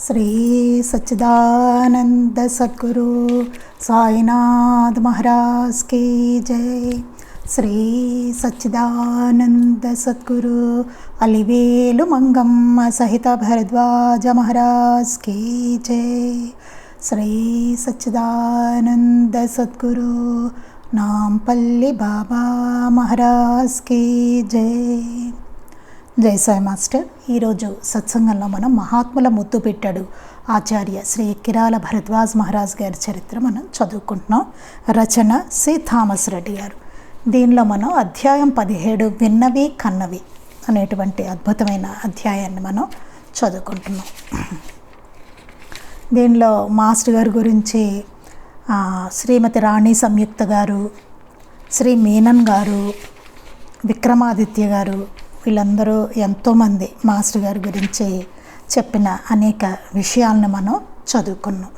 శ్రీ సచ్చిదానంద సద్గురు సాయినాథ్ మహారాజ్ की जय। శ్రీ సచ్చిదానంద సద్గురు అలివేలు మంగమ్మ సహిత భరద్వాజ మహారాజ్ की जय। శ్రీ సచ్చిదానంద సద్గురు నాంపల్లి బాబా మహారాజ్ की जय। జై సాయి మాస్టర్। ఈరోజు సత్సంగంలో మనం మహాత్ముల ముద్దు పెట్టాడు ఆచార్య శ్రీ కిరాల భరద్వాజ్ మహారాజ్ గారి చరిత్ర మనం చదువుకుంటున్నాం। రచన సి థామస్ రెడ్డి గారు। దీనిలో మనం అధ్యాయం 17 విన్నవి కన్నవి అనేటువంటి అద్భుతమైన అధ్యాయాన్ని మనం చదువుకుంటున్నాం। దీనిలో మాస్టర్ గారి గురించి శ్రీమతి రాణి సంయుక్త గారు, శ్రీ మీనన్ గారు, విక్రమాదిత్య గారు, వీళ్ళందరూ ఎంతోమంది మాస్టర్ గారి గురించి చెప్పిన అనేక విషయాలను మనం చదువుకున్నాం।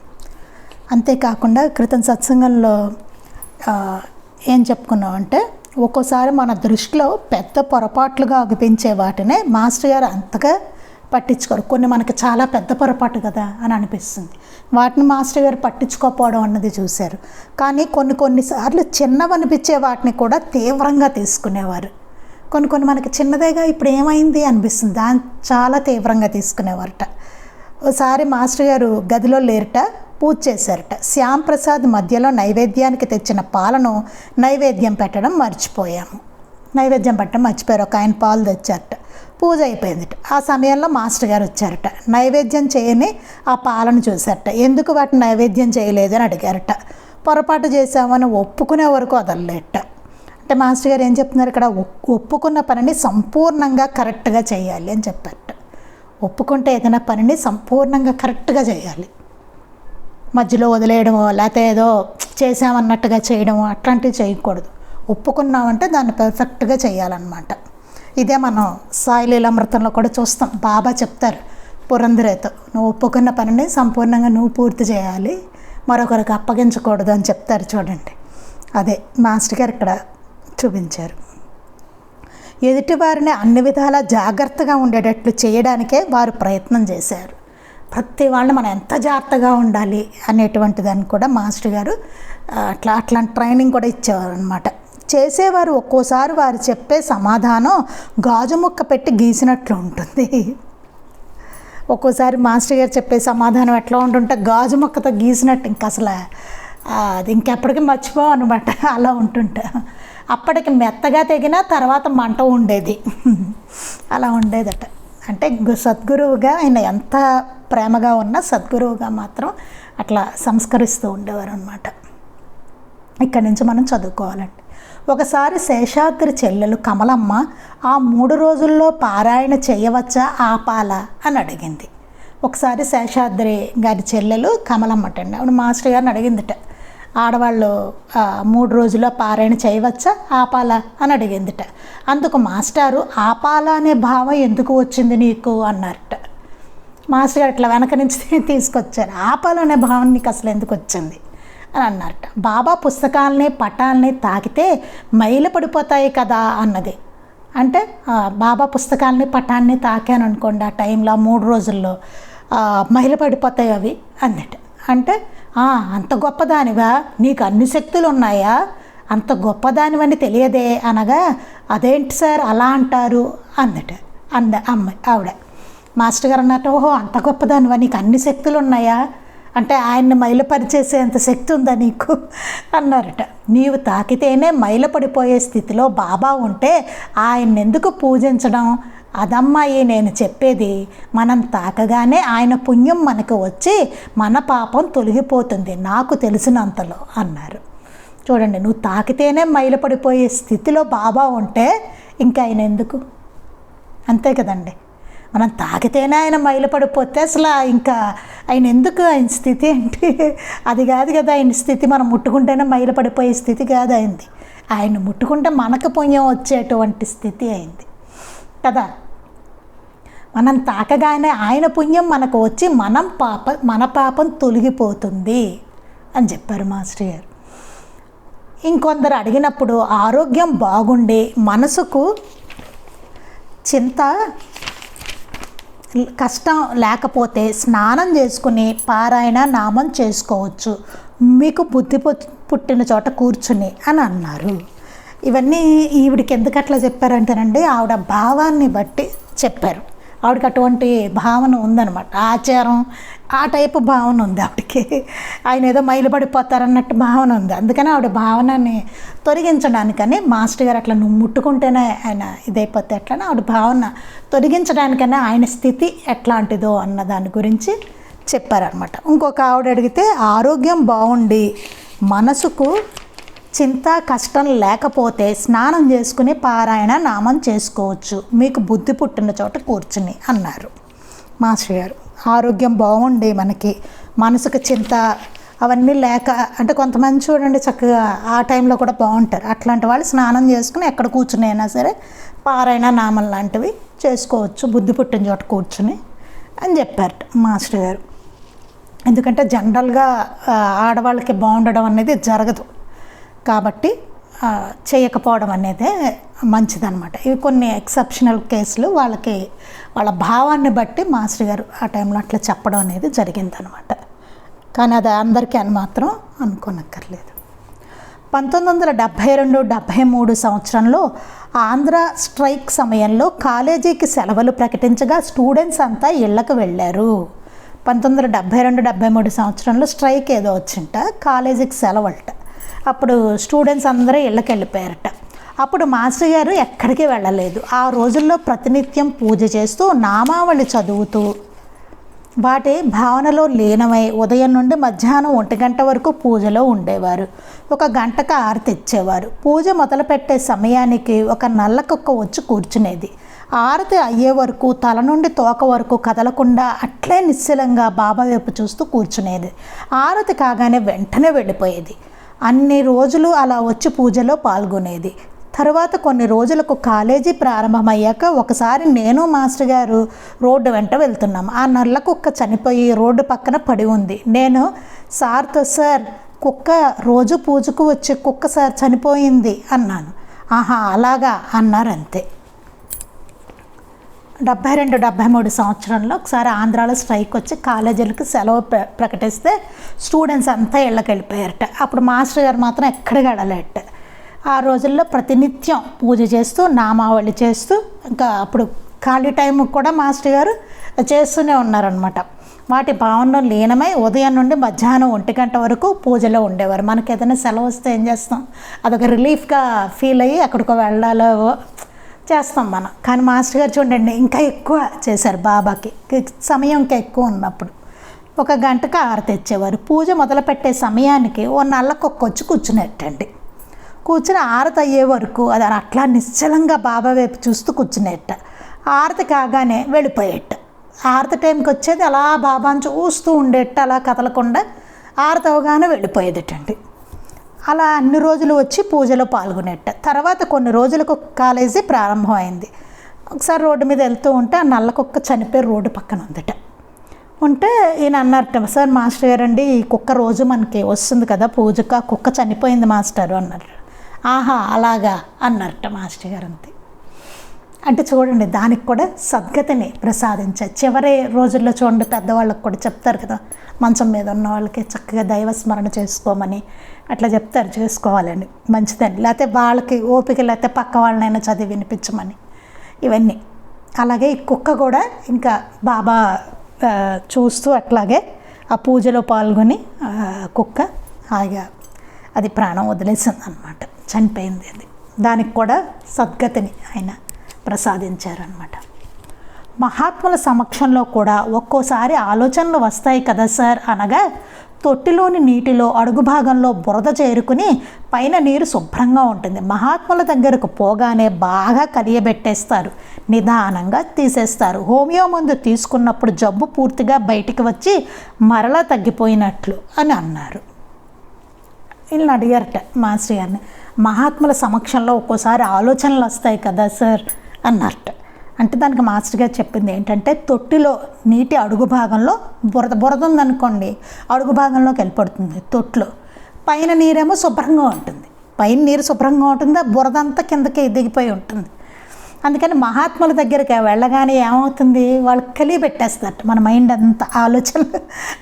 అంతేకాకుండా క్రితం సత్సంగంలో ఏం చెప్పుకున్నాం అంటే, ఒక్కోసారి మన దృష్టిలో పెద్ద పొరపాట్లుగా అనిపించే వాటినే మాస్టర్ గారు అంతగా పట్టించుకోరు। కొన్ని మనకి చాలా పెద్ద పొరపాటు కదా అని అనిపిస్తుంది, వాటిని మాస్టర్ గారు పట్టించుకోకపోవడం అన్నది చూశారు। కానీ కొన్నిసార్లు చిన్నవనిపించే వాటిని కూడా తీవ్రంగా తీసుకునేవారు। కొన్ని మనకి చిన్నదేగా ఇప్పుడు ఏమైంది అనిపిస్తుంది, దాన్ని చాలా తీవ్రంగా తీసుకునేవారట। ఒకసారి మాస్టర్ గారు గదిలో లేరట, పూజ చేశారట। శ్యామ్ ప్రసాద్ మధ్యలో నైవేద్యానికి తెచ్చిన పాలను నైవేద్యం పెట్టడం మర్చిపోయాము। నైవేద్యం పెట్టడం మర్చిపోయారు, ఒక ఆయన పాలు తెచ్చారట। పూజ అయిపోయిందట। ఆ సమయంలో మాస్టర్ గారు వచ్చారట। నైవేద్యం చేయని ఆ పాలను చూశారట। ఎందుకు వాటిని నైవేద్యం చేయలేదని అడిగారట। పొరపాటు చేశామని ఒప్పుకునే వరకు వదలలేట। అంటే మాస్టర్ గారు ఏం చెప్తున్నారు ఇక్కడ, ఒప్పుకున్న పనిని సంపూర్ణంగా కరెక్ట్గా చేయాలి అని చెప్పారట। ఒప్పుకుంటే ఏదైనా పనిని సంపూర్ణంగా కరెక్ట్గా చేయాలి, మధ్యలో వదిలేయడమో లేకపోతే ఏదో చేసామన్నట్టుగా చేయడమో అట్లాంటివి చేయకూడదు। ఒప్పుకున్నామంటే దాన్ని పర్ఫెక్ట్గా చేయాలన్నమాట। ఇదే మనం సాయి లీలామృతంలో కూడా చూస్తాం, బాబా చెప్తారు పురంధరేతో, నువ్వు ఒప్పుకున్న పనిని సంపూర్ణంగా నువ్వు పూర్తి చేయాలి, మరొకరికి అప్పగించకూడదు అని చెప్తారు చూడండి। అదే మాస్టర్ గారు ఇక్కడ చూపించారు। ఎదుటివారిని అన్ని విధాలా జాగ్రత్తగా ఉండేటట్లు చేయడానికే వారు ప్రయత్నం చేశారు। ప్రతి వాళ్ళని మనం ఎంత జాగ్రత్తగా ఉండాలి అనేటువంటి దాన్ని కూడా మాస్టర్ గారు అట్లాంటి ట్రైనింగ్ కూడా ఇచ్చేవారు అనమాట। చేసేవారు ఒక్కోసారి వారు చెప్పే సమాధానం గాజు ముక్క పెట్టి గీసినట్లు ఉంటుంది। ఒక్కోసారి మాస్టర్ గారు చెప్పే సమాధానం ఎట్లా ఉంటుంటే గాజు ముక్కతో గీసినట్టు, ఇంక అసలు అది ఇంకెప్పటికీ మర్చిపోం అనమాట, అలా ఉంటుంటా। అప్పటికి మెత్తగా తెగిన తర్వాత మంట ఉండేది, అలా ఉండేదట। అంటే సద్గురువుగా ఆయన ఎంత ప్రేమగా ఉన్నా సద్గురువుగా మాత్రం అట్లా సంస్కరిస్తూ ఉండేవారు అనమాట। ఇక్కడి నుంచి మనం చదువుకోవాలండి। ఒకసారి శేషాద్రి చెల్లెలు కమలమ్మ ఆ 3 రోజుల్లో పారాయణ చేయవచ్చా ఆపాలా అని అడిగింది। ఒకసారి శేషాద్రి గారి చెల్లెలు కమలమ్మటండి, ఆవిడ మాస్టర్ గారిని అడిగిందిట, ఆడవాళ్ళు 3 రోజుల్లో పారాయణ చేయవచ్చా ఆపాలా అని అడిగిందిట। అందుకు మాస్టారు ఆపాలా అనే భావం ఎందుకు వచ్చింది నీకు అన్నారట। మాస్టర్ గారు ఇట్లా వెనక నుంచి తీసుకొచ్చారు, ఆపాలనే భావం నీకు అసలు ఎందుకు వచ్చింది అని అన్నారట। బాబా పుస్తకాలని పటాలని తాకితే మైల పడిపోతాయి కదా అన్నది। అంటే బాబా పుస్తకాలని పటాన్ని తాకాను అనుకోండి, ఆ టైంలో 3 రోజుల్లో మైల పడిపోతాయి అవి అందట। అంటే అంత గొప్పదానివా, నీకు అన్ని శక్తులు ఉన్నాయా, అంత గొప్పదానివని తెలియదే అనగా, అదేంటి సార్ అలా అంటారు అందట ఆవిడ। మాస్టర్ గారు అన్నట్టు, ఓహో అంత గొప్పదానివా, నీకు అన్ని శక్తులు ఉన్నాయా, అంటే ఆయన్ని మైలపరిచేసేంత శక్తి ఉందా నీకు అన్నారట। నీవు తాకితేనే మైలపడిపోయే స్థితిలో బాబా ఉంటే ఆయన్ని ఎందుకు పూజించడం, అదమ్మాయి నేను చెప్పేది, మనం తాకగానే ఆయన పుణ్యం మనకు వచ్చి మన పాపం తొలగిపోతుంది నాకు తెలిసినంతలో అన్నారు। చూడండి, నువ్వు తాకితేనే మైలపడిపోయే స్థితిలో బాబా ఉంటే ఇంకా ఆయన ఎందుకు, అంతే కదండి। మనం తాకితేనే ఆయన మైలపడిపోతే అసలు ఇంకా ఆయన ఎందుకు, ఆయన స్థితి ఏంటి, అది కాదు కదా ఆయన స్థితి। మనం ముట్టుకుంటేనే మైలపడిపోయే స్థితి కాదు అయింది, ఆయన ముట్టుకుంటే మనకు పుణ్యం వచ్చేటువంటి స్థితి అయింది కదా। మనం తాకగానే ఆయన పుణ్యం మనకు వచ్చి మన పాపం తొలగిపోతుంది అని చెప్పారు మాస్టర్ గారు। ఇంకొందరు అడిగినప్పుడు ఆరోగ్యం బాగుండి మనసుకు చింత కష్టం లేకపోతే స్నానం చేసుకుని పారాయణ నామం చేసుకోవచ్చు, మీకు బుద్ధి పుట్టిన చోట కూర్చుని అని అన్నారు. ఇవన్నీ ఈవిడికి ఎందుకు అట్లా చెప్పారంటేనండి, ఆవిడ భావాన్ని బట్టి చెప్పారు. ఆవిడకి అటువంటి భావన ఉందన్నమాట, ఆచారం ఆ టైపు భావన ఉంది ఆవిడకి. ఆయన ఏదో మైలుపడిపోతారన్నట్టు భావన ఉంది. అందుకని ఆవిడ భావనని తొలగించడానికని మాస్టర్ గారు అట్లా నువ్వు ముట్టుకుంటేనే ఆయన ఇదైపోతే ఎట్లని ఆవిడ భావన తొలగించడానికనే ఆయన స్థితి ఎట్లాంటిదో అన్న దాని గురించి చెప్పారనమాట. ఇంకొక ఆవిడ అడిగితే ఆరోగ్యం బాగుండి మనసుకు చింత కష్టం లేకపోతే స్నానం చేసుకుని పారాయణ నామం చేసుకోవచ్చు, మీకు బుద్ధి పుట్టిన చోట కూర్చుని అన్నారు మాస్టర్ గారు. ఆరోగ్యం బాగుండి మనకి మనసుకు చింత అవన్నీ లేక, అంటే కొంతమంది చూడండి చక్కగా ఆ టైంలో కూడా బాగుంటారు, అట్లాంటి వాళ్ళు స్నానం చేసుకుని ఎక్కడ కూర్చుని అయినా సరే పారాయణ నామం లాంటివి చేసుకోవచ్చు, బుద్ధి పుట్టిన చోట కూర్చుని అని చెప్పారు మాస్టర్ గారు. ఎందుకంటే జనరల్గా ఆడవాళ్ళకి బాగుండడం అనేది జరగదు కాబట్టి చేయకపోవడం అనేదే మంచిదన్నమాట. ఇవి కొన్ని ఎక్సెప్షనల్ కేసులు, వాళ్ళ భావాన్ని బట్టి మాస్టర్ గారు ఆ టైంలో అట్లా చెప్పడం అనేది జరిగిందనమాట. కానీ అది అందరికీ అని మాత్రం అనుకోనక్కర్లేదు. 1972-73 సంవత్సరంలో ఆంధ్ర స్ట్రైక్ సమయంలో కాలేజీకి సెలవులు ప్రకటించగా స్టూడెంట్స్ అంతా ఇళ్లకు వెళ్ళారు. 1972-73 సంవత్సరంలో స్ట్రైక్ ఏదో వచ్చింట, కాలేజీకి సెలవులట. అప్పుడు స్టూడెంట్స్ అందరూ ఇళ్ళకి వెళ్ళిపోయారట. అప్పుడు మాస్టర్ గారు ఎక్కడికి వెళ్ళలేదు. ఆ రోజుల్లో ప్రతినిత్యం పూజ చేస్తూ నామావళి చదువుతూ వాటి భావనలో లీనమై ఉదయం నుండి మధ్యాహ్నం 1 గంట వరకు పూజలో ఉండేవారు. 1 గంటకు హారతి ఇచ్చేవారు. పూజ మొదలుపెట్టే సమయానికి ఒక నల్ల కుక్క వచ్చి కూర్చునేది. హారతి అయ్యే వరకు తల నుండి తోక వరకు కదలకుండా అట్లే నిశ్చలంగా బాబా వైపు చూస్తూ కూర్చునేది. హారతి కాగానే వెంటనే వెళ్ళిపోయేది. అన్ని రోజులు అలా వచ్చి పూజలో పాల్గొనేది. తర్వాత కొన్ని రోజులకు కాలేజీ ప్రారంభమయ్యాక ఒకసారి నేను మాస్టర్ గారు రోడ్డు వెంట వెళ్తున్నాం. ఆ నల్ల కుక్క చనిపోయి రోడ్డు పక్కన పడి ఉంది. నేను సార్తో, సార్ కుక్క రోజు పూజకు వచ్చే కుక్క సార్ చనిపోయింది అన్నాను. ఆహా అలాగా అన్నారంతే. 72-73 సంవత్సరంలో ఒకసారి ఆంధ్రాలో స్ట్రైక్ వచ్చి కాలేజీలకు సెలవు ప్రకటిస్తే స్టూడెంట్స్ అంతా ఇళ్ళకి వెళ్ళిపోయారట. అప్పుడు మాస్టర్ గారు మాత్రం ఎక్కడికి వెళ్ళలేట. ఆ రోజుల్లో ప్రతినిత్యం పూజ చేస్తూ నామావళి చేస్తూ ఇంకా అప్పుడు ఖాళీ టైం కూడా మాస్టర్ గారు చేస్తూనే ఉన్నారనమాట. వాటి భావనలో లీనమై ఉదయం నుండి మధ్యాహ్నం 1 గంట వరకు పూజలో ఉండేవారు. మనకి ఏదైనా సెలవు వస్తే ఏం చేస్తాం, అదొక రిలీఫ్గా ఫీల్ అయ్యి అక్కడికి వెళ్ళాలో చేస్తాం మనం. కానీ మాస్టర్ గారు చూడండి ఇంకా ఎక్కువ చేశారు. బాబాకి సమయం ఇంకా ఎక్కువ ఉన్నప్పుడు 1 గంటకు హారతి తెచ్చేవారు. పూజ మొదలుపెట్టే సమయానికి ఓ నల్ల కుక్క వచ్చి కూర్చునేటండి. కూర్చుని హారతి అయ్యే వరకు అది అట్లా నిశ్చలంగా బాబా వైపు చూస్తూ కూర్చునేట. హారతి కాగానే వెళ్ళిపోయేట. హారతి టైంకి వచ్చేది అలా బాబాని చూస్తూ ఉండేట, అలా కదలకుండా హారతి అవగానే వెళ్ళిపోయేదటండి. అలా అన్ని రోజులు వచ్చి పూజలో పాల్గొనేట. తర్వాత కొన్ని రోజులకు కాలేజీ ప్రారంభమైంది. ఒకసారి రోడ్డు మీద వెళ్తూ ఉంటే ఆ నల్ల కుక్క చనిపోయి రోడ్డు పక్కన ఉందట. ఉంటే ఈయన అన్నారట, సార్ మాస్టర్ గారండి ఈ కుక్క రోజు మనకి వస్తుంది కదా పూజకు, ఆ కుక్క చనిపోయింది మాస్టర్ అన్నారు. ఆహా అలాగా అన్నారట మాస్టర్ గారు. అంతే. అంటే చూడండి దానికి కూడా సద్గతిని ప్రసాదించారు. చివరి రోజుల్లో చూడండి పెద్దవాళ్ళకి కూడా చెప్తారు కదా, మంచం మీద ఉన్న వాళ్ళకి చక్కగా దైవస్మరణ చేసుకోమని అట్లా చెప్తారు, చేసుకోవాలని మంచిదండి. లేకపోతే వాళ్ళకి ఓపిక లేకపోతే పక్క వాళ్ళనైనా చదివి వినిపించమని ఇవన్నీ. అలాగే ఈ కుక్క కూడా ఇంకా బాబా చూస్తూ అట్లాగే ఆ పూజలో పాల్గొని కుక్క హాయిగా అది ప్రాణం వదిలేసింది అనమాట, చనిపోయింది అది. దానికి కూడా సద్గతిని ఆయన ప్రసాదించారనమాట. మహాత్ముల సమక్షంలో కూడా ఒక్కోసారి ఆలోచనలు వస్తాయి కదా సార్ అనగా, తొట్టిలోని నీటిలో అడుగు భాగంలో బురద చేరుకుని పైన నీరు శుభ్రంగా ఉంటుంది. మహాత్ముల దగ్గరకు పోగానే బాగా కలియబెట్టేస్తారు, నిదానంగా తీసేస్తారు. హోమియో మందు తీసుకున్నప్పుడు జబ్బు పూర్తిగా బయటికి వచ్చి మరలా తగ్గిపోయినట్లు అని అన్నారు. వీళ్ళని అడిగారట మాస్టర్ గారిని, మహాత్ముల సమక్షంలో ఒక్కోసారి ఆలోచనలు వస్తాయి కదా సార్ అన్నారట. అంటే దానికి మాస్టర్ గారు చెప్పింది ఏంటంటే, తొట్టిలో నీటి అడుగు భాగంలో బురద ఉందనుకోండి, అడుగు భాగంలోకి వెళ్ళిపడుతుంది తొట్లో. పైన నీరేమో శుభ్రంగా ఉంటుంది, పైన నీరు శుభ్రంగా ఉంటుంది, బురద అంతా కిందకి దిగిపోయి ఉంటుంది. అందుకని మహాత్ముల దగ్గరికి వెళ్ళగానే ఏమవుతుంది, వాళ్ళు కలిగి పెట్టేస్తారట, మన మైండ్ అంతా ఆలోచనలు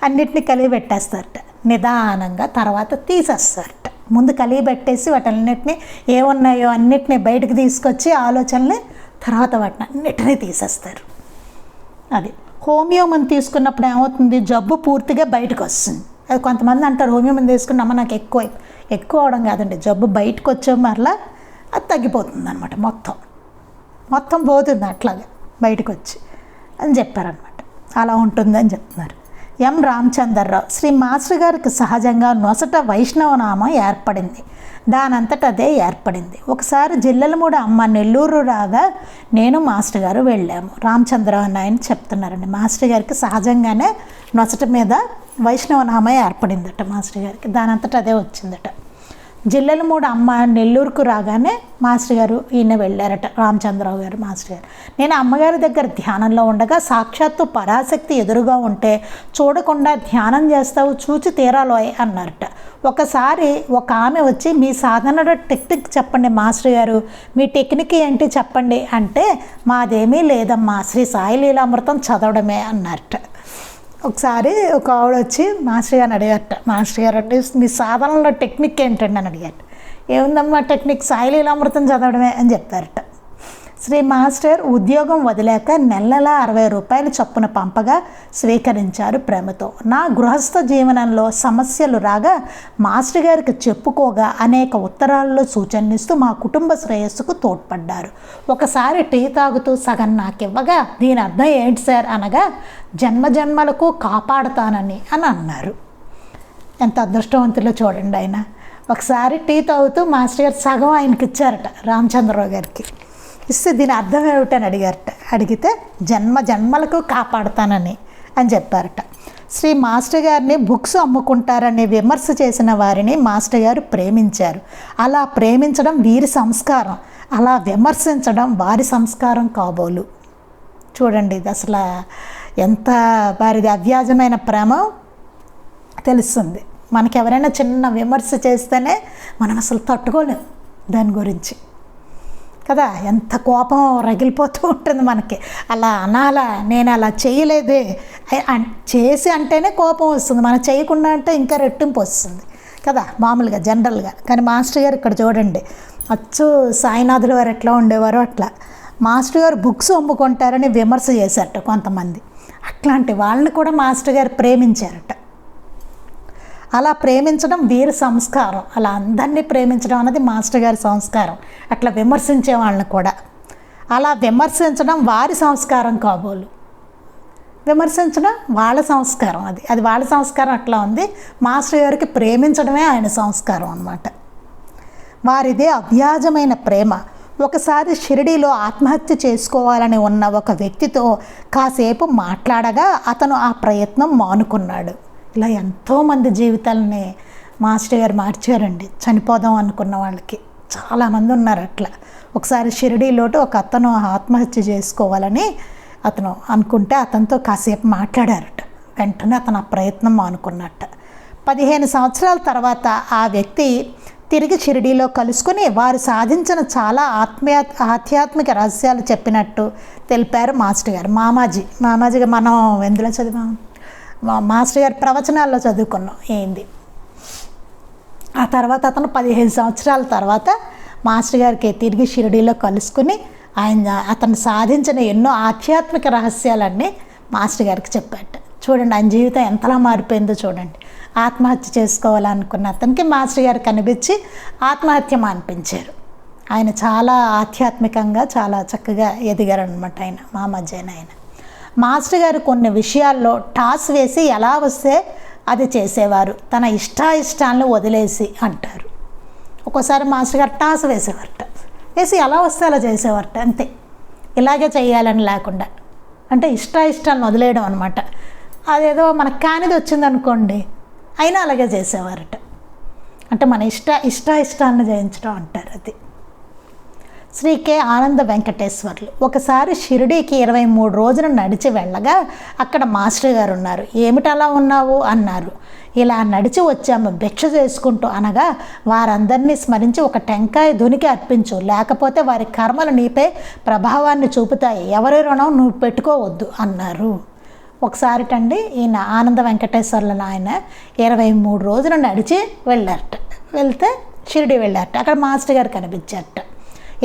అన్నిటినీ కలిగి పెట్టేస్తారట. నిదానంగా తర్వాత తీసేస్తారట. ముందు కలిగి పెట్టేసి వాటన్నిటిని ఏమున్నాయో అన్నిటినీ బయటకు తీసుకొచ్చి ఆలోచనలు తర్వాత వాటిని అన్నిటినీ తీసేస్తారు. అది హోమియో మందు తీసుకున్నప్పుడు ఏమవుతుంది, జబ్బు పూర్తిగా బయటకు వస్తుంది. అది కొంతమంది అంటారు హోమియో మందు తీసుకున్నమ్మ నాకు ఎక్కువ అవడం కాదండి, జబ్బు బయటకు వచ్చే మరలా అది తగ్గిపోతుంది అనమాట, మొత్తం పోతుంది అట్లాగే బయటకు వచ్చి అని చెప్పారనమాట. అలా ఉంటుందని చెప్తున్నారు. ఎం రామచంద్రరావు, శ్రీ మాస్టర్ గారికి సహజంగా నొసట వైష్ణవనామం ఏర్పడింది, దానంతట అదే ఏర్పడింది. ఒకసారి జిల్లెలమూడి అమ్మ నెల్లూరు రాగా నేను మాస్టర్ గారు వెళ్ళాము. రామచంద్రరావు అని ఆయన చెప్తున్నారండి. మాస్టర్ గారికి సహజంగానే నొసట మీద వైష్ణవనామం ఏర్పడిందట మాస్టర్ గారికి, దానంతట అదే వచ్చిందట. జిల్లెలమూడి అమ్మ నెల్లూరుకు రాగానే మాస్టర్ గారు ఈయన వెళ్ళారట, రామచంద్రరావు గారు మాస్టర్ గారు. నేను అమ్మగారి దగ్గర ధ్యానంలో ఉండగా సాక్షాత్తు పరాశక్తి ఎదురుగా ఉంటే చూడకుండా ధ్యానం చేస్తావు, చూచి తీరాలోయ్ అన్నారట. ఒకసారి ఒక ఆమె వచ్చి మీ సాధన టెక్నిక్ చెప్పండి మాస్టర్ గారు, మీ టెక్నిక్ ఏంటి చెప్పండి అంటే మాదేమీ లేదమ్మా, శ్రీ సాయి లీలామృతం చదవడమే అన్నారట. ఒకసారి ఒక ఆవిడ వచ్చి మాస్టర్ గారిని అడిగారట, మాస్టర్ గారు అంటే మీ సాధనలో టెక్నిక్ ఏంటండి అని అడిగారట. ఏముందమ్మా టెక్నిక్, సాయి లీలామృతం చదవడమే అని చెప్పారట. శ్రీ మాస్టర్ ఉద్యోగం వదిలేక నెలలా 60 రూపాయలు చొప్పున పంపగా స్వీకరించారు ప్రేమతో. నా గృహస్థ జీవనంలో సమస్యలు రాగా మాస్టర్ గారికి చెప్పుకోగా అనేక ఉత్తరాల్లో సూచనలిస్తూ మా కుటుంబ శ్రేయస్సుకు తోడ్పడ్డారు. ఒకసారి టీ తాగుతూ సగం నాకివ్వగా దీని అర్థం ఏంటి సార్ అనగా జన్మజన్మలకు కాపాడుతానని అని అన్నారు. ఎంత అదృష్టవంతులో చూడండి ఆయన. ఒకసారి టీ తాగుతూ మాస్టర్ గారు సగం ఆయనకి ఇచ్చారట, రామచంద్రరావు గారికి ఇస్తే దీని అర్థం ఏమిటని అడిగారట. అడిగితే జన్మలకు కాపాడుతానని అని చెప్పారట. శ్రీ మాస్టర్ గారిని బుక్స్ అమ్ముకుంటారని విమర్శ చేసిన వారిని మాస్టర్ గారు ప్రేమించారు. అలా ప్రేమించడం వీరి సంస్కారం, అలా విమర్శించడం వారి సంస్కారం కాబోలు. చూడండి ఇది అసలు ఎంత వారిది అవ్యాజమైన ప్రేమ తెలుస్తుంది. మనకి ఎవరైనా చిన్న విమర్శ చేస్తేనే మనం అసలు తట్టుకోలేము దాని గురించి కదా, ఎంత కోపం రగిలిపోతూ ఉంటుంది మనకి. అలా అనాలా, నేను అలా చేయలేదే చేసి అంటేనే కోపం వస్తుంది, మనం చేయకుండా అంటే ఇంకా రెట్టింపు వస్తుంది కదా మామూలుగా జనరల్గా. కానీ మాస్టర్ గారు ఇక్కడ చూడండి, అచ్చు సాయినాథుల వారు ఎట్లా ఉండేవారో అట్లా మాస్టర్ గారు బుక్స్ అమ్ముకుంటారని విమర్శ చేశారట కొంతమంది. అట్లాంటి వాళ్ళని కూడా మాస్టర్ గారు ప్రేమించారట. అలా ప్రేమించడం వీరి సంస్కారం, అలా అందరినీ ప్రేమించడం అన్నది మాస్టర్ గారి సంస్కారం. అట్లా విమర్శించే వాళ్ళని కూడా అలా విమర్శించడం వారి సంస్కారం కాబోలు. విమర్శించడం వాళ్ళ సంస్కారం, అది వాళ్ళ సంస్కారం అట్లా ఉంది. మాస్టర్ గారికి ప్రేమించడమే ఆయన సంస్కారం అన్నమాట. వారిదే అవ్యాజమైన ప్రేమ. ఒకసారి షిరిడీలో ఆత్మహత్య చేసుకోవాలని ఉన్న ఒక వ్యక్తితో కాసేపు మాట్లాడగా అతను ఆ ప్రయత్నం మానుకున్నాడు. ఇలా ఎంతోమంది జీవితాలని మాస్టర్ గారు మార్చారండి. చనిపోదాం అనుకున్న వాళ్ళకి చాలామంది ఉన్నారు అట్లా. ఒకసారి షిరిడీలోటు ఒక అతను ఆత్మహత్య చేసుకోవాలని అతను అనుకుంటే అతనితో కాసేపు మాట్లాడారట. వెంటనే అతను ఆ ప్రయత్నం మానుకున్నట్ట. 15 సంవత్సరాల తర్వాత ఆ వ్యక్తి తిరిగి షిరిడీలో కలుసుకొని వారు సాధించిన చాలా ఆధ్యాత్మిక రహస్యాలు చెప్పినట్టు తెలిపారు మాస్టర్ గారు. మామాజీగా మనం ఎందులో చదివాం, మాస్టర్ గారి ప్రవచనాల్లో చదువుకున్నాం ఏంది. ఆ తర్వాత అతను 15 సంవత్సరాల తర్వాత మాస్టర్ గారికి తిరిగి షిరిడీలో కలుసుకుని అతను సాధించిన ఎన్నో ఆధ్యాత్మిక రహస్యాలన్నీ మాస్టర్ గారికి చెప్పాట. చూడండి ఆయన జీవితం ఎంతలా మారిపోయిందో చూడండి. ఆత్మహత్య చేసుకోవాలనుకున్న అతనికి మాస్టర్ గారు కనిపించి ఆత్మహత్య మానిపించారు. ఆయన చాలా ఆధ్యాత్మికంగా చాలా చక్కగా ఎదిగారనమాట ఆయన ఆయన. మాస్టర్ గారు కొన్ని విషయాల్లో టాస్ వేసి ఎలా వస్తే అది చేసేవారు, తన ఇష్టాలను వదిలేసి అంటారు. ఒక్కోసారి మాస్టర్ గారు టాస్ వేసేవారట, వేసి ఎలా వస్తే అలా చేసేవారట, అంతే. ఇలాగే చేయాలని లేకుండా, అంటే ఇష్టాలను వదిలేయడం అనమాట. అదేదో మనకు కానిది వచ్చిందనుకోండి అయినా అలాగే చేసేవారట. అంటే మన ఇష్టాలను జయించడం అంటారు అది. శ్రీ కె ఆనంద వెంకటేశ్వర్లు ఒకసారి షిరిడీకి 23 రోజులు నడిచి వెళ్ళగా అక్కడ మాస్టర్ గారు ఉన్నారు. ఏమిటి అలా ఉన్నావు అన్నారు. ఇలా నడిచి వచ్చాము భిక్ష చేసుకుంటూ అనగా, వారందరినీ స్మరించి ఒక టెంకాయ దునికి అర్పించు, లేకపోతే వారి కర్మలు నీపై ప్రభావాన్ని చూపుతాయి, ఎవరి రుణం నువ్వు పెట్టుకోవద్దు అన్నారు. ఒకసారిటండి ఈయన ఆనంద వెంకటేశ్వర్ల ఆయన 23 రోజులు నడిచి వెళ్ళారట. వెళ్తే షిరిడి వెళ్ళారట. అక్కడ మాస్టర్ గారు కనిపించారట.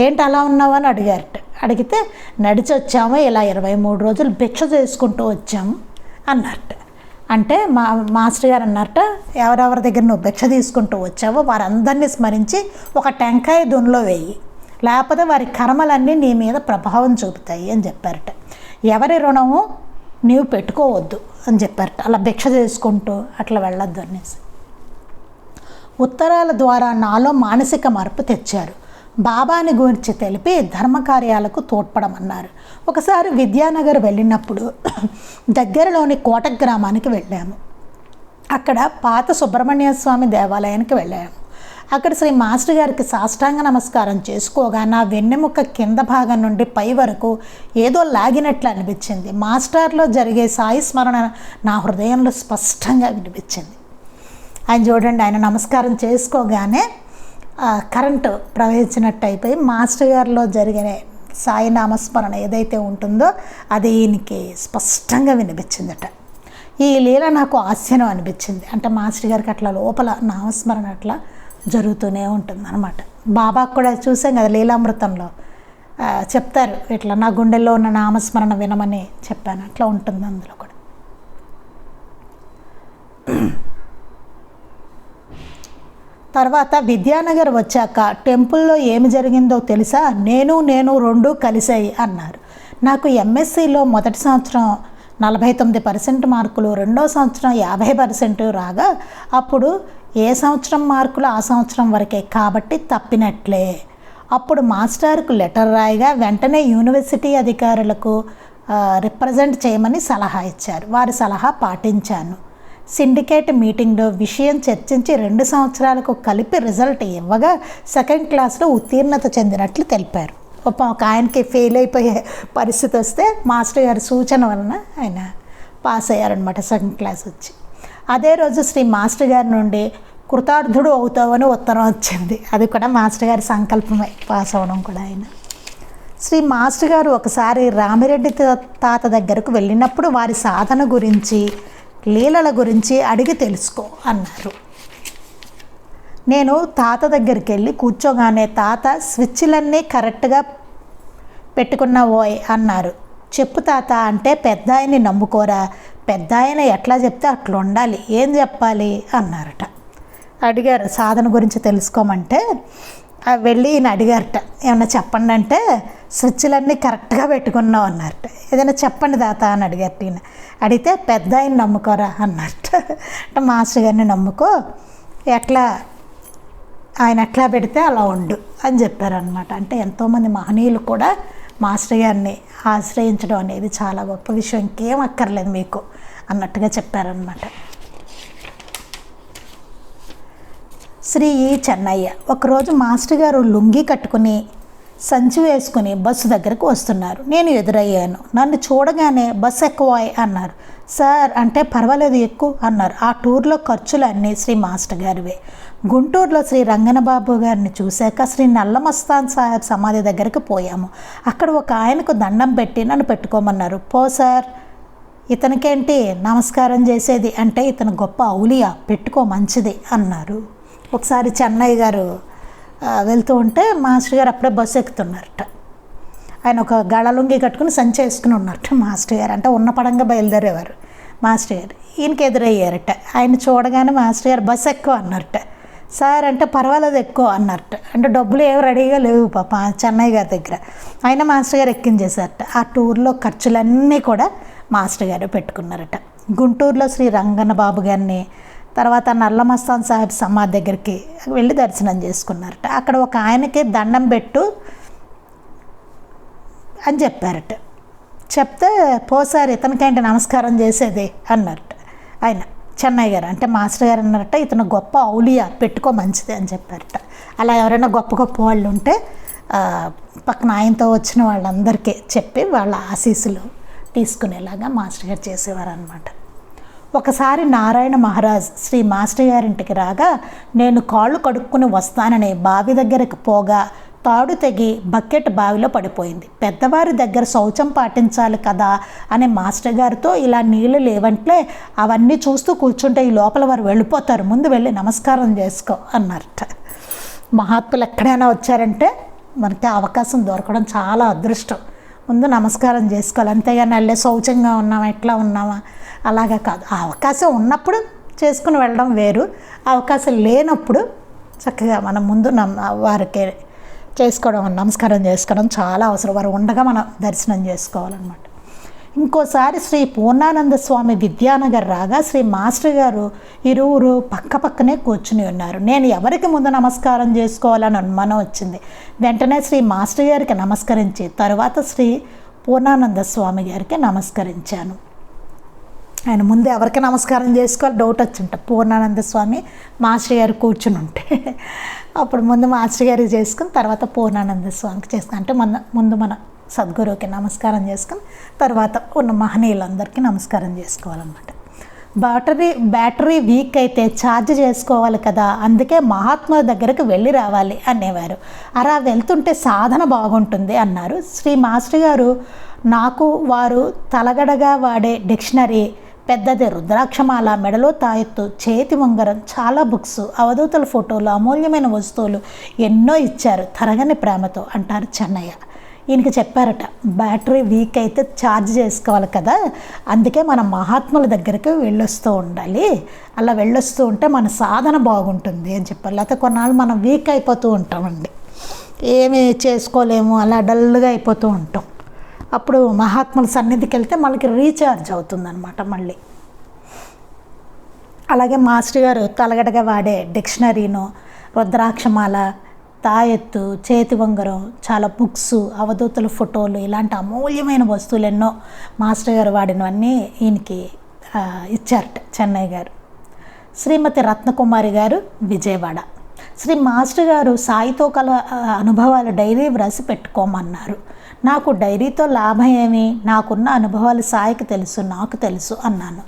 ఏంటి అలా ఉన్నావు అని అడిగారట. అడిగితే నడిచి వచ్చాము, ఇలా 23 రోజులు భిక్ష చేసుకుంటూ వచ్చాము అన్నారట. అంటే మాస్టర్ గారు అన్నారట, ఎవరెవరి దగ్గర నువ్వు భిక్ష తీసుకుంటూ వచ్చావో వారందరినీ స్మరించి ఒక టెంకాయ దునిలో వేయి, లేకపోతే వారి కర్మలన్నీ నీ మీద ప్రభావం చూపుతాయి అని చెప్పారట. ఎవరి రుణము నీవు పెట్టుకోవద్దు అని చెప్పారట. అలా భిక్ష చేసుకుంటూ అట్లా వెళ్ళొద్దు అనేసి. ఉత్తరాల ద్వారా నాలో మానసిక మార్పు తెచ్చారు. బాబాని గురించి తెలిపి ధర్మకార్యాలకు తోడ్పడమన్నారు. ఒకసారి విద్యానగర్ వెళ్ళినప్పుడు దగ్గరలోని కోటక్ గ్రామానికి వెళ్ళాము. అక్కడ పాత సుబ్రహ్మణ్య స్వామి దేవాలయానికి వెళ్ళాము. అక్కడ శ్రీ మాస్టర్ గారికి సాష్టాంగ నమస్కారం చేసుకోగా నా వెన్నెముక కింద భాగం నుండి పై వరకు ఏదో లాగినట్లు అనిపించింది. మాస్టర్లో జరిగే సాయి స్మరణ నా హృదయంలో స్పష్టంగా వినిపించింది. ఆయన చూడండి, ఆయన నమస్కారం చేసుకోగానే కరెంటు ప్రవహించినట్టు అయిపోయి మాస్టర్ గారిలో జరిగిన సాయి నామస్మరణ ఏదైతే ఉంటుందో అది ఈయనకి స్పష్టంగా వినిపించిందట. ఈ లీల నాకు ఆశ్చర్యం అనిపించింది. అంటే మాస్టర్ గారికి అట్లా లోపల నామస్మరణ అట్లా జరుగుతూనే ఉంటుంది అన్నమాట. బాబాకు కూడా చూసాం కదా లీలామృతంలో చెప్తారు, ఇట్లా నా గుండెల్లో ఉన్న నామస్మరణ వినమని చెప్పాను. అట్లా ఉంటుంది అందులో కూడా. తర్వాత విద్యానగర్ వచ్చాక టెంపుల్లో ఏమి జరిగిందో తెలుసా, నేను రెండూ కలిసాయి అన్నారు. నాకు ఎంఎస్సిలో మొదటి సంవత్సరం 49% మార్కులు, రెండో సంవత్సరం 50% రాగా అప్పుడు ఏ సంవత్సరం మార్కులు ఆ సంవత్సరం వరకే కాబట్టి తప్పినట్లే. అప్పుడు మాస్టర్కు లెటర్ రాయగా వెంటనే యూనివర్సిటీ అధికారులకు రిప్రజెంట్ చేయమని సలహా ఇచ్చారు. వారి సలహా పాటించాను. సిండికేట్ మీటింగ్లో విషయం చర్చించి 2 సంవత్సరాలకు కలిపి రిజల్ట్ ఇవ్వగా 2nd క్లాస్లో ఉత్తీర్ణత చెందినట్లు తెలిపారు. ఒక ఆయనకి ఫెయిల్ అయిపోయే పరిస్థితి వస్తే మాస్టర్ గారి సూచన వలన ఆయన పాస్ అయ్యారనమాట 2nd క్లాస్ వచ్చి. అదే రోజు శ్రీ మాస్టర్ గారి నుండి కృతార్థుడు అవుతావని ఉత్తరం వచ్చింది. అది కూడా మాస్టర్ గారి సంకల్పమే పాస్ అవ్వడం కూడా. ఆయన శ్రీ మాస్టర్ గారు ఒకసారి రామిరెడ్డి తాత దగ్గరకు వెళ్ళినప్పుడు వారి సాధన గురించి లీలల గురించి అడిగి తెలుసుకో అన్నారు. నేను తాత దగ్గరికి వెళ్ళి కూర్చోగానే తాత స్విచ్లన్నీ కరెక్ట్గా పెట్టుకున్నావోయ్ అన్నారు. చెప్పు తాత అంటే పెద్ద ఆయన్ని నమ్ముకోరా, పెద్ద ఆయన ఎట్లా చెప్తే అట్లా ఉండాలి, ఏం చెప్పాలి అన్నారట. అడిగారు సాధన గురించి తెలుసుకోమంటే వెళ్ళి ఈయన అడిగారట, ఏమన్నా చెప్పండి అంటే స్విచ్లన్నీ కరెక్ట్గా పెట్టుకున్నావు అన్నారట. ఏదైనా చెప్పండి తాత అని అడిగారట. ఈయన అడిగితే పెద్ద ఆయన నమ్ముకోరా అన్నట్ట. అంటే మాస్టర్ గారిని నమ్ముకో, ఆయన ఎట్లా పెడితే అలా ఉండు అని చెప్పారనమాట. అంటే ఎంతోమంది మహనీయులు కూడా మాస్టర్ గారిని ఆశ్రయించడం అనేది చాలా గొప్ప విషయం, ఇంకేం అక్కర్లేదు మీకు అన్నట్టుగా చెప్పారనమాట. శ్రీ చెన్నయ్య ఒకరోజు మాస్టర్ గారు లుంగీ కట్టుకుని సంచి వేసుకుని బస్సు దగ్గరకు వస్తున్నారు. నేను ఎదురయ్యాను. నన్ను చూడగానే బస్సు ఎక్కువాయ్ అన్నారు. సార్ అంటే పర్వాలేదు ఎక్కువ అన్నారు. ఆ టూర్లో ఖర్చులు అన్నీ శ్రీ మాస్టర్ గారివే. గుంటూరులో శ్రీ రంగనబాబు గారిని చూశాక శ్రీ నల్లమస్తాన్ సాహెబ్ సమాధి దగ్గరికి పోయాము. అక్కడ ఒక ఆయనకు దండం పెట్టి నన్ను పెట్టుకోమన్నారు. పో సార్, ఇతనికేంటి నమస్కారం చేసేది అంటే ఇతను గొప్ప ఔలియా, పెట్టుకో మంచిది అన్నారు. ఒకసారి చెన్నయ్య గారు వెళ్తూ ఉంటే మాస్టర్ గారు అప్పుడే బస్సు ఎక్కుతున్నారట. ఆయన ఒక గళలుంగి కట్టుకుని సంచి వేసుకుని ఉన్నట్టు మాస్టర్ గారు. అంటే ఉన్న పడంగా బయలుదేరేవారు మాస్టర్ గారు. ఈయనకి ఎదురయ్యారట. ఆయన చూడగానే మాస్టర్ గారు బస్సు ఎక్కువ అన్నారట. సార్ అంటే పర్వాలేదు ఎక్కువ అన్నారట. అంటే డబ్బులు ఏమి రెడీగా లేవు పాప చెన్నయ్య గారి దగ్గర. ఆయన మాస్టర్ గారు ఎక్కించేశారట. ఆ టూర్లో ఖర్చులన్నీ కూడా మాస్టర్ గారు పెట్టుకున్నారట. గుంటూరులో శ్రీ రంగనబాబు గారిని, తర్వాత నల్లమస్తాన్ సాహెబ్ సమాధి దగ్గరికి వెళ్ళి దర్శనం చేసుకున్నారట. అక్కడ ఒక ఆయనకి దండం పెట్టు అని చెప్పారట. చెప్తే పోసారి ఇతనికేంటి నమస్కారం చేసేది అన్నారట. ఆయన చెన్నయ్య గారు అంటే మాస్టర్ గారు అన్నారట, ఇతను గొప్ప ఔలియా, పెట్టుకో మంచిది అని చెప్పారట. అలా ఎవరైనా గొప్ప గొప్ప వాళ్ళు ఉంటే పక్కన ఆయనతో వచ్చిన వాళ్ళందరికీ చెప్పి వాళ్ళ ఆశీస్సులు తీసుకునేలాగా మాస్టర్ గారు చేసేవారు అనమాట. ఒకసారి నారాయణ మహారాజ్ శ్రీ మాస్టర్ గారింటికి రాగా నేను కాళ్ళు కడుక్కుని వస్తానని బావి దగ్గరకు పోగా తాడు తెగి బకెట్ బావిలో పడిపోయింది. పెద్దవారి దగ్గర శౌచం పాటించాలి కదా అని మాస్టర్ గారితో ఇలా నీళ్ళు లేవంటే అవన్నీ చూస్తూ కూర్చుంటే ఈ లోపల వారు వెళ్ళిపోతారు, ముందు వెళ్ళి నమస్కారం చేసుకో అన్నారట. మహాత్ములు ఎక్కడైనా వచ్చారంటే మనకి అవకాశం దొరకడం చాలా అదృష్టం. ముందు నమస్కారం చేసుకోవాలి, అంతేగాని వెళ్ళే శౌచంగా ఉన్నామా ఎట్లా ఉన్నామా అలాగా కాదు. ఆ అవకాశం ఉన్నప్పుడు చేసుకుని వెళ్ళడం వేరు, అవకాశం లేనప్పుడు చక్కగా మనం ముందు వారికి చేసుకోవడం, నమస్కారం చేసుకోవడం చాలా అవసరం. వారు ఉండగా మనం దర్శనం చేసుకోవాలన్నమాట. ఇంకోసారి శ్రీ పూర్ణానంద స్వామి విద్యానగర్ రాగా శ్రీ మాస్టర్ గారు ఇరువురు పక్క పక్కనే కూర్చుని ఉన్నారు. నేను ఎవరికి ముందు నమస్కారం చేసుకోవాలని అనుమానం వచ్చింది. వెంటనే శ్రీ మాస్టర్ గారికి నమస్కరించి తరువాత శ్రీ పూర్ణానంద స్వామి గారికి నమస్కరించాను. ఆయన ముందు ఎవరికి నమస్కారం చేసుకోవాలి డౌట్ వచ్చింట. పూర్ణానంద స్వామి మాస్టర్ గారు కూర్చుని ఉంటే అప్పుడు ముందు మాస్టర్ గారికి చేసుకుని తర్వాత పూర్ణానంద స్వామికి చేసుకుని, అంటే ముందు మన సద్గురువుకి నమస్కారం చేసుకుని తర్వాత ఉన్న మహనీయులందరికీ నమస్కారం చేసుకోవాలన్నమాట. బ్యాటరీ వీక్ అయితే ఛార్జ్ చేసుకోవాలి కదా, అందుకే మహాత్ముల దగ్గరకు వెళ్ళి రావాలి అనేవారు. అలా వెళ్తుంటే సాధన బాగుంటుంది అన్నారు. శ్రీ మాస్టర్ గారు నాకు వారు తలగడగా వాడే డిక్షనరీ, పెద్దది రుద్రాక్షమాల, మెడలో తాయెత్తు, చేతి ఉంగరం, చాలా బుక్స్, అవధూతల ఫోటోలు, అమూల్యమైన వస్తువులు ఎన్నో ఇచ్చారు తరగని ప్రేమతో అంటారు చెన్నయ్య. ఈయనకి చెప్పారట బ్యాటరీ వీక్ అయితే ఛార్జ్ చేసుకోవాలి కదా, అందుకే మనం మహాత్ముల దగ్గరికి వెళ్ళొస్తూ ఉండాలి, అలా వెళ్ళొస్తూ ఉంటే మన సాధన బాగుంటుంది అని చెప్పారు. లేకపోతే కొన్నాళ్ళు మనం వీక్ అయిపోతూ ఉంటామండి, ఏమి చేసుకోలేము, అలా డల్గా అయిపోతూ ఉంటాం. అప్పుడు మహాత్ముల సన్నిధికి వెళ్తే మనకి రీఛార్జ్ అవుతుందన్నమాట మళ్ళీ. అలాగే మాస్టర్ గారు తలగడగా వాడే డిక్షనరీను, రుద్రాక్షమాల, తాయెత్తు, చేతి ఉంగరం, చాలా బుక్స్, అవధూతల ఫోటోలు, ఇలాంటి అమూల్యమైన వస్తువులు ఎన్నో మాస్టర్ గారు వాడినవన్నీ ఈయనకి ఇచ్చారట చెన్నయ్య గారు. శ్రీమతి రత్నకుమారి గారు విజయవాడ. శ్రీ మాస్టర్ గారు సాయితో కల అనుభవాలు డైరీ వ్రాసి పెట్టుకోమన్నారు. నాకు డైరీతో లాభం ఏమి, నాకున్న అనుభవాలు సాయికి తెలుసు, నాకు తెలుసు అన్నాను.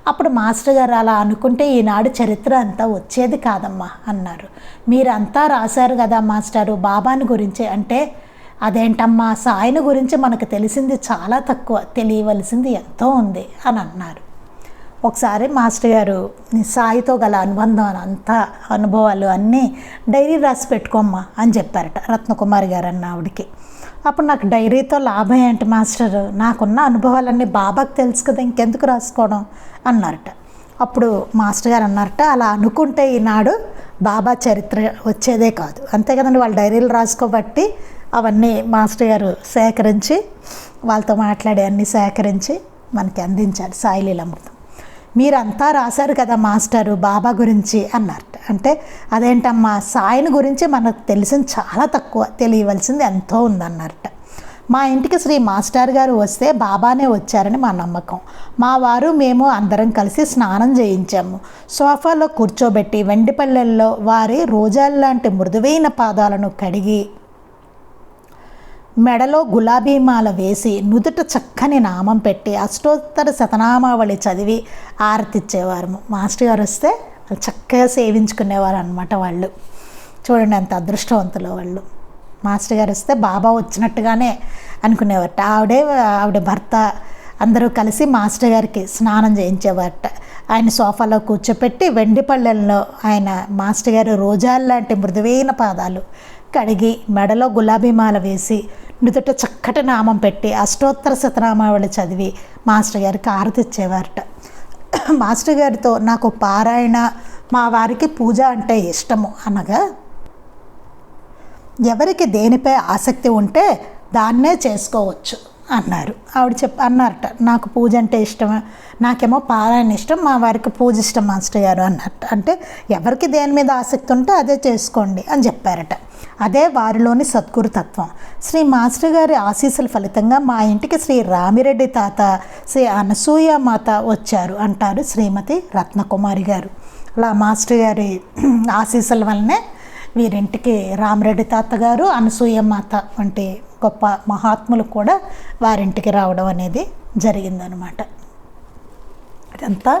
అప్పుడు మాస్టర్ గారు అలా అనుకుంటే ఈనాడు చరిత్ర అంతా వచ్చేది కాదమ్మా అన్నారు. మీరంతా రాశారు కదా మాస్టారు బాబాని గురించి అంటే, అదేంటమ్మా సాయిని గురించి మనకు తెలిసింది చాలా తక్కువ, తెలియవలసింది ఎంతో ఉంది అని అన్నారు. ఒకసారి మాస్టర్ గారు సాయితో గల అనుబంధం అంతా అనుభవాలు అన్నీ డైరీ రాసి పెట్టుకోమ్మా అని చెప్పారట రత్నకుమారి గారు అన్న ఆవిడికి. అప్పుడు నాకు డైరీతో లాభం ఏంటి మాస్టర్, నాకున్న అనుభవాలన్నీ బాబాకు తెలుసు కదా, ఇంకెందుకు రాసుకోవడం అన్నారట. అప్పుడు మాస్టర్ గారు అన్నారట, అలా అనుకుంటే ఈనాడు బాబా చరిత్ర వచ్చేదే కాదు. అంతే కదండి, వాళ్ళు డైరీలు రాసుకోబట్టి అవన్నీ మాస్టర్ గారు సేకరించి వాళ్ళతో మాట్లాడి అన్నీ సేకరించి మనకి అందించారు సాయి లీలామృతం. మీరంతా రాశారు కదా మాస్టరు బాబా గురించి అన్నారట. అంటే అదేంటమ్మా సాయిని గురించి మనకు తెలిసింది చాలా తక్కువ, తెలియవలసింది ఎంతో ఉందన్నారట. మా ఇంటికి శ్రీ మాస్టర్ గారు వస్తే బాబానే వచ్చారని మా నమ్మకం. మా వారు మేము అందరం కలిసి స్నానం చేయించాము. సోఫాలో కూర్చోబెట్టి వెండి పళ్ళెల్లో వారి రోజాల్లాంటి మృదువైన పాదాలను కడిగి మెడలో గులాబీ మాల వేసి నుదుట చక్కని నామం పెట్టి అష్టోత్తర శతనామావళి చదివి ఆరతిచ్చేవారు. మాస్టర్ గారు వస్తే వాళ్ళు చక్కగా సేవించుకునేవారు అనమాట. వాళ్ళు చూడండి ఎంత అదృష్టవంతులు వాళ్ళు. మాస్టర్ గారు వస్తే బాబా వచ్చినట్టుగానే అనుకునేవారట. ఆవిడ భర్త అందరూ కలిసి మాస్టర్ గారికి స్నానం చేయించేవారట. ఆయన సోఫాలో కూర్చోపెట్టి వెండి పళ్ళెల్లో ఆయన మాస్టర్ గారు రోజాల్లాంటి మృదువైన పాదాలు కడిగి మెడలో గులాబీ మాల వేసి నుదుట చక్కటి నామం పెట్టి అష్టోత్తర శతనామావళి చదివి మాస్టర్ గారికి హారతి ఇచ్చేవారట. మాస్టర్ గారితో నాకు పారాయణ, మా వారికి పూజ అంటే ఇష్టము అనగా, ఎవరికి దేనిపై ఆసక్తి ఉంటే దాన్నే చేసుకోవచ్చు అన్నారు. ఆవిడ అన్నారట, నాకు పూజ అంటే ఇష్టం, నాకేమో పారాయణ ఇష్టం, మా వారికి పూజ ఇష్టం మాస్టర్ గారు అన్నట్టు. అంటే ఎవరికి దేని మీద ఆసక్తి ఉంటే అదే చేసుకోండి అని చెప్పారట. అదే వారిలోని సద్గురు తత్వం. శ్రీ మాస్టర్ గారి ఆశీస్సుల ఫలితంగా మా ఇంటికి శ్రీ రామిరెడ్డి తాత, శ్రీ అనసూయ మాత వచ్చారు అంటారు శ్రీమతి రత్నకుమారి గారు. అలా మాస్టర్ గారి ఆశీస్సుల వల్లనే వీరింటికి రామరెడ్డి తాతగారు, అనసూయ మాత వంటి గొప్ప మహాత్ములు కూడా వారింటికి రావడం అనేది జరిగిందనమాట. ఇదంతా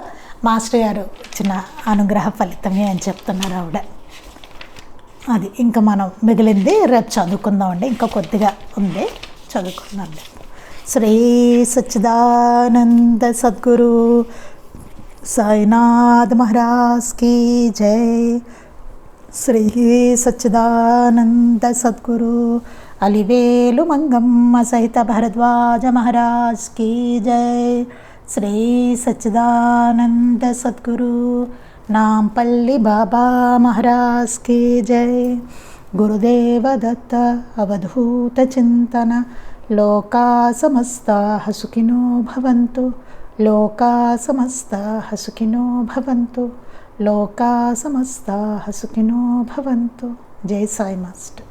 మాస్టర్ గారు ఇచ్చిన అనుగ్రహ ఫలితమే అని చెప్తున్నారు ఆవిడ. అది ఇంకా మనం మిగిలింది రేపు చదువుకుందామండి, ఇంకా కొద్దిగా ఉంది, చదువుకుందాం. శ్రీ సచ్చిదానంద సద్గురు సాయినాథ్ మహారాజ్ కీ జై. శ్రీ సచ్చిదానంద సద్గురు అలివేలు మంగమ్మ సహిత భరద్వాజ మహారాజ్ కీ జై. శ్రీ సచ్చిదానంద సద్గురు నాంపల్లి బాబా మహారాజ్ కీ జై. గురుదేవ దత్త అవధూత చింతన. లోకా సమస్తాః సుఖినో భవంతు. లోకా సమస్తాః సుఖినో భవంతు. లోకా సమస్తాః సుఖినో భవంతు. జై సాయి మాస్టర్.